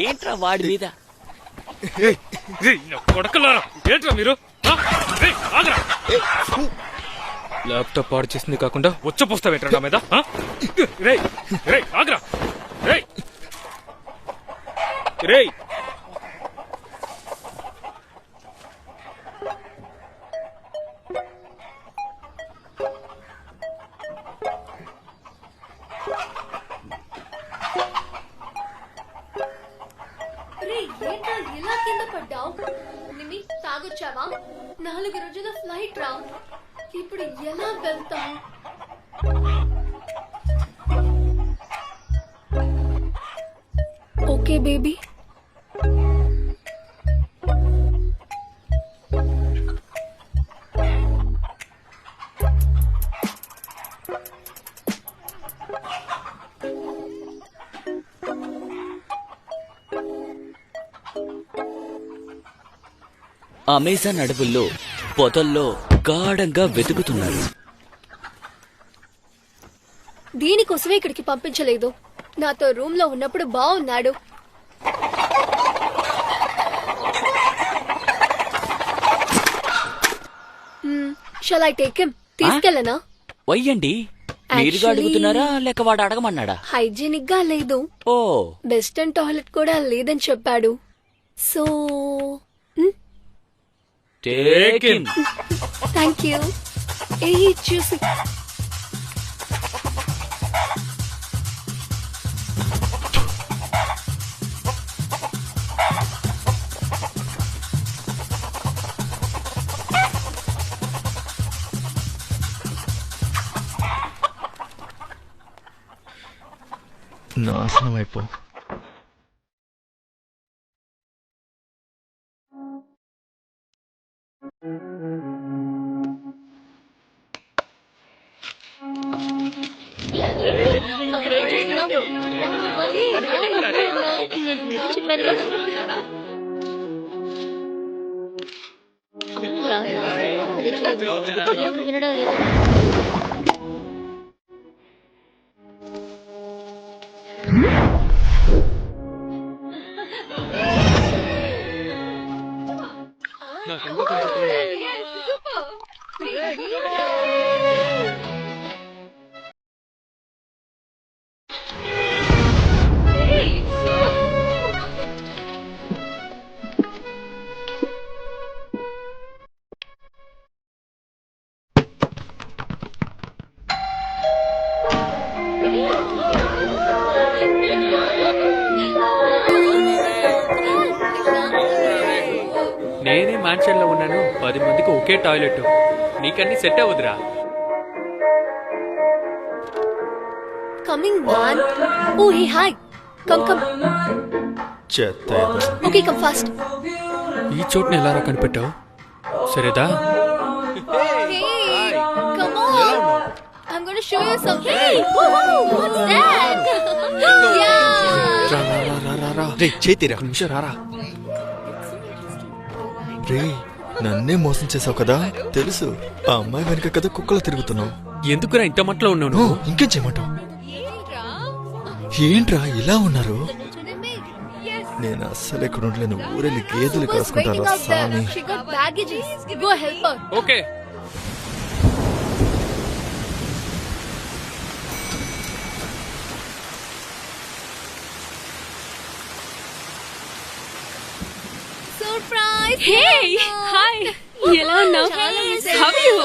ఏంట్రా వాడి మీద? కొడకలారా ఏంట్రా మీరు? ల్యాప్టాప్ పాడు చేసింది కాకుండా వచ్చపోస్తావేట్రా నా మీద? ఆగ్రా రేయ్. ఎలా కింద పడ్డావు? నిమి తాగొచ్చావా? 4 రోజుల ఫ్లైట్ రా. ఇప్పుడు ఎలా వెళ్తాం? Okay baby. అమెజాన్ అడవుల్లో పొదల్లో గాఢంగా వెతుకుతున్నారు. దీనికోసమే ఇక్కడికి పంపించలేదు. నాతో రూమ్ లో ఉన్నప్పుడు బాగున్నాడు. Shall I take him? తీసుకెళ్ళనా? వయ్యండి, మీరుగా అడుగుతున్నారా లేక వాడు అడగమన్నాడా? హైజీనిక్ గా లేదు. ఓ, వెస్టర్న్ టాయిలెట్ కూడా లేదని చెప్పాడు. So take him. Thank you. ఏ చూసి నాశనం అయిపో. నేనే మ్యాన్షన్ లో ఉన్నాను. 10 మందికి ఒకే టాయిలెట్. నీకన్నీ సెట్ అవ్వదురా. Coming man. Oh hey hi. Come come. Okay come fast. ఈ చోటుని ఎలా కనిపెట్టావు? సరేదా? Come on. I'm going to show you something. Hey, what's that? చేతిరా రారా. రే, నన్నే మోసం చేసావు కదా తెలుసు. ఆ అమ్మాయి వెనుక కదా కుక్కలు తిరుగుతున్నావు. ఎందుకురా ఇంత మట్లో ఉన్నావు? ఇంకేం చేయమంటావు? ఏంట్రా ఇలా ఉన్నారు? నేను అస్సలు ఎక్కడ ఉండలేను. ఊరెళ్ళి గేదెలు కాసుకుంటాను సామి. ఓకే. Surprise! Hey! Hi! ఎలా ఉన్నావు? How are you?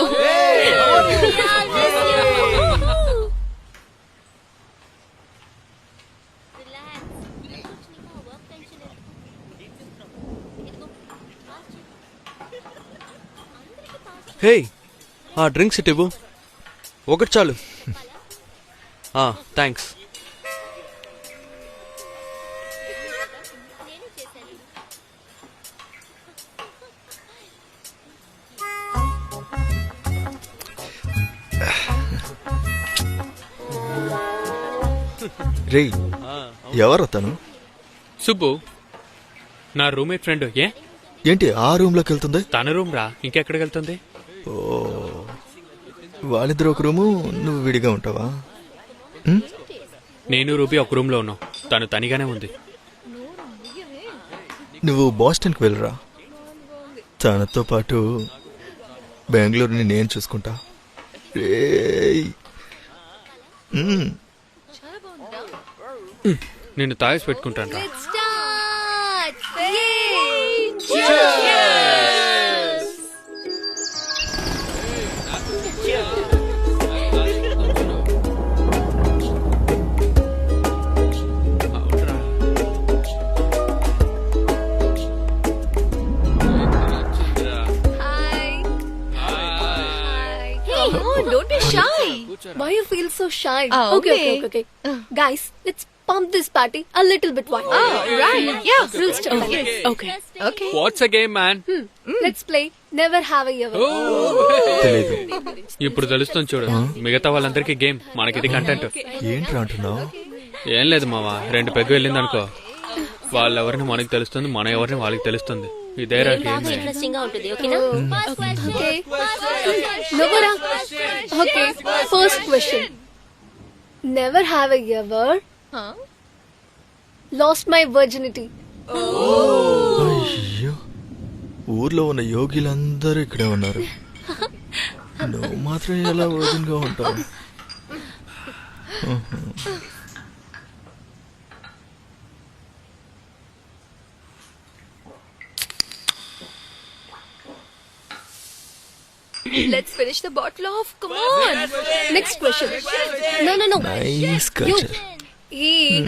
హే, ఆ డ్రింక్స్ ఇటు ఇవ్వు. ఒకటి చాలు. థ్యాంక్స్. రే, ఎవరు తను? సుబ్బు, నా రూమ్మేట్ ఫ్రెండ్. ఏంటి ఆ రూమ్ లోకి వెళ్తుంది? తన రూమ్ రా, ఇంకెక్కడికి వెళ్తుంది? ఓ, వాళ్ళిద్దరు ఒక రూము, నువ్వు విడిగా ఉంటావా? నేను రూబీ ఒక రూమ్ లో ఉన్నాం, తను తనిగానే ఉంది. నువ్వు బాస్టన్కి వెళ్ళరా, తనతో పాటు బెంగళూరుని నేను చూసుకుంటా. రేయ్. నిన్ను తాగేసి పెట్టుకుంటాను రా. Start! Hi. Hey, Don't be shy. why you feel so shy? Oh, Okay. Guys, let's pump this party a little bit wider. Right. Yeah. Rules చెప్పండి. Okay. What's a game man? Let's play Never Have I Ever. తెలీదు. ఇప్పుడు తెలుస్తుంది చూడు, మిగతా వాళ్ళందరికీ game, మనకిది content. ఏంట్రా అంటున్నావు? ఏం లేదు మావా, 2 పెగ్గు వెళ్ళింది అనుకో, వాళ్ళెవరిని మనకి తెలుస్తుంది, మన ఎవరిని వాళ్ళకి తెలుస్తుంది. ఇదేరా గేమ్. ఇంట్రెస్టింగ్ గా ఉంటుంది. ఓకేనా? Okay. Nogora. Okay. First question. Never have I ever lost my virginity. అయ్యో, ఊర్లో ఉన్న యోగిలందరూ ఇక్కడే ఉన్నారు. నువ్వు మాత్రం ఎలా వర్జిన్గా ఉంటావు? Let's finish the bottle off. Come on. Next question. No. Nice culture.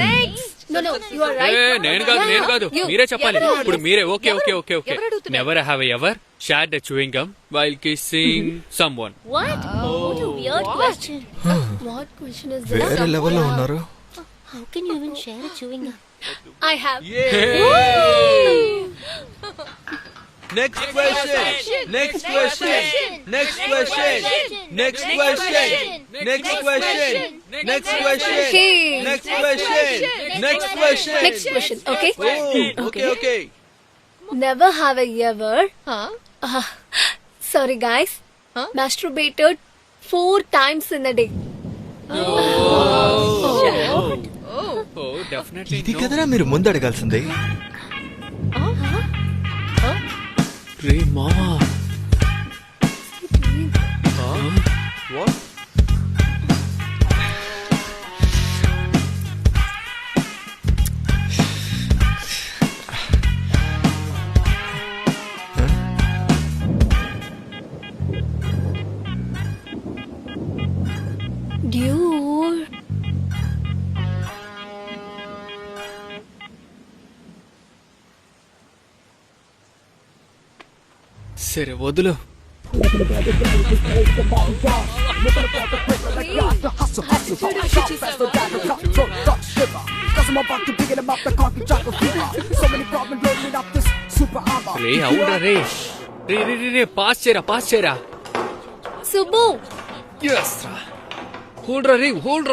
Next. No. You are right. నేను కాదు, You. మీరే చెప్పాలి. ఇప్పుడు మీరే. ఓకే. ఎవరు అడుగుతున్నారు? Never have I ever shared a chewing gum while kissing someone. What? What a weird question. What question is this? వేరే లెవెల్లో ఉన్నారు. How can you even share a chewing gum? I have. Next question. Next question. Next question. Next question. Next question. Next question. Okay. Next question. Next question. Next question. Okay. Oh, okay. Never have I ever. Sorry guys. Masturbated 4 times in a day. Oh definitely ఇది కదరా మీరు ముందు అడగాల్సింది. రే మావా. What? Dude. సరే వదులు. రే అవునరా రే. రే pass చేయరా. Subbu. yes రా. హోల్డ్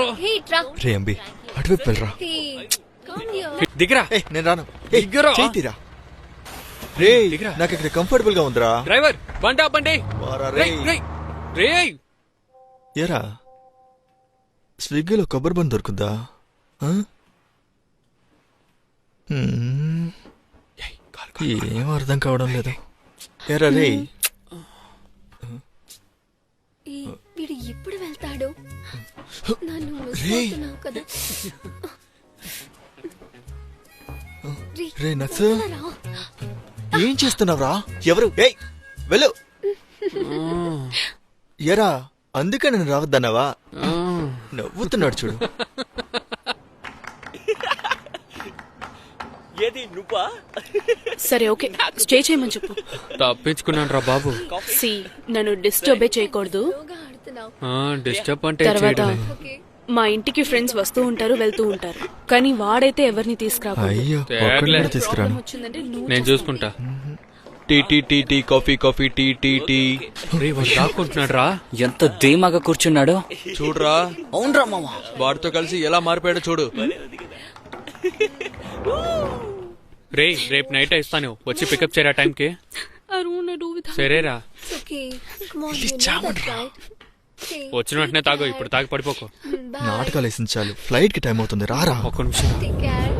రా. Hey, tra. రే అంబి, అటువైపు వెళ్ళరా. Hey. Come here. దిగరా. నేను రాను. దిగ్గరా. చేతిరా. రే, దిగరా. నాకు ఇక్కడ కంఫర్టబుల్ గా ఉందిరా. డ్రైవర్ బండి ఆపండి. వారా రే రే. రే. ఏరా, స్విగ్గీలో కొబ్బరి బంద్ దొరుకుద్దా? ఆ? ఏం అర్థం కావడం లేదు. ఏరా రే, వీడు ఎప్పుడు వెళ్తాడు? నన్ను మిస్ రే. అవుతున్నావు కదా. రే నక్సు, రా. ఏం చేస్తున్నావురా? ఎవరు? ఏయ్ వెళ్ళు. ఎరా, అందుకే నేను రావద్దన్నావా? నవ్వుతున్నాడు చూడు. ఏది నువ్వా? సరే ఓకే, స్టే చేయమని చెప్పు. తప్పించుకున్నాను రా బాబు. సి, నన్ను డిస్టర్బే చేయకూడదు. బాగా ఆడుతున్నావు. డిస్టర్బ్ అంటే తర్వాత చేయడమే. ఓకే. మా ఇంటికి ఫ్రెండ్స్ వస్తూ ఉంటారు, వెళ్తూ ఉంటారు, కానీ వాడైతే ఎవరిని తీసుకురాకూడదు. అయ్యో, ఒక్కడిని కూడా తీసుకురాను. వచ్చిందంటే నువ్వు నేను చూసుకుంటా. Tea tea tea tea coffee coffee tea tea tea. రే వాడు దాక్కుంటున్నాడు రా. ఎంత ధీమాగా కూర్చున్నాడు. చూడరా, అవునరా మామ. వాడితో కలిసి ఎలా మారిపోయాడో చూడు. రేపు నైట్ ఇస్తాను వచ్చి పికప్ చేయరా టైంకి. I don't wanna do with her. సరేరా It's okay. Come on, you know that, right? Okay. వచ్చిన వెంటనే తాగు, ఇప్పుడు తాగి పడిపోకు. Bye. నాటకాలు వేసించాలు, ఫ్లైట్ కి టైం అవుతుంది, రారా. ఒక్క నిమిషం. Take care.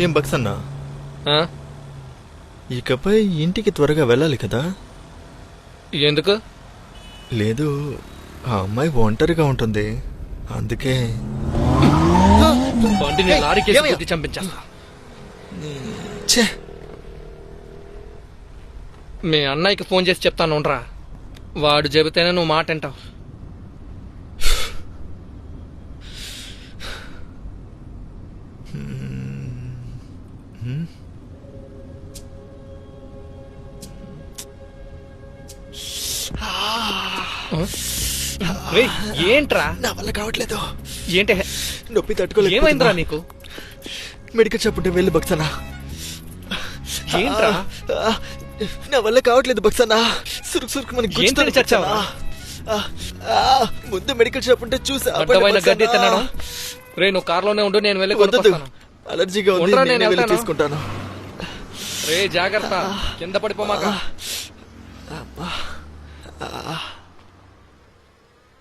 ఏం బక్సన్నా, ఇకపై ఇంటికి త్వరగా వెళ్ళాలి కదా. ఎందుకు? లేదు, ఆ అమ్మాయి ఒంటరిగా ఉంటుంది, అందుకే. బండిని లారీకేసి గుద్ది చంపించా. ఛే, మీ అన్నయ్యకి ఫోన్ చేసి చెప్తాను ఉండరా, వాడు చెబితేనే నువ్వు మాట వింటావు. రేయ్, ఏంట్రా? నా వల్ల కావట్లేదు. ఏంటి? నొప్పి తట్టుకోలేదు. ఏమైందిరా నీకు? మెడికల్ షాప్ ఉంటే వెళ్ళి బక్సనా. ఏంట్రా? నా వల్ల కావట్లేదు బక్సనా. సురుకు సురుకు మనకి ఏంటని చచ్చావా? ముందు మెడికల్ షాప్ ఉంటే చూసి అడ్డమైన గడ్డి తినడం. రే, నువ్వు కార్లోనే ఉండు, నేను వెళ్ళి కొనుక్కొస్తాను. అలర్జీగా ఉంది, ఉండరా, నేను నేనే వెళ్ళి వెళ్తాను. తీసుకుంటాను. రే, జాగ్రత్త, కింద పడిపోమాక. అబ్బా.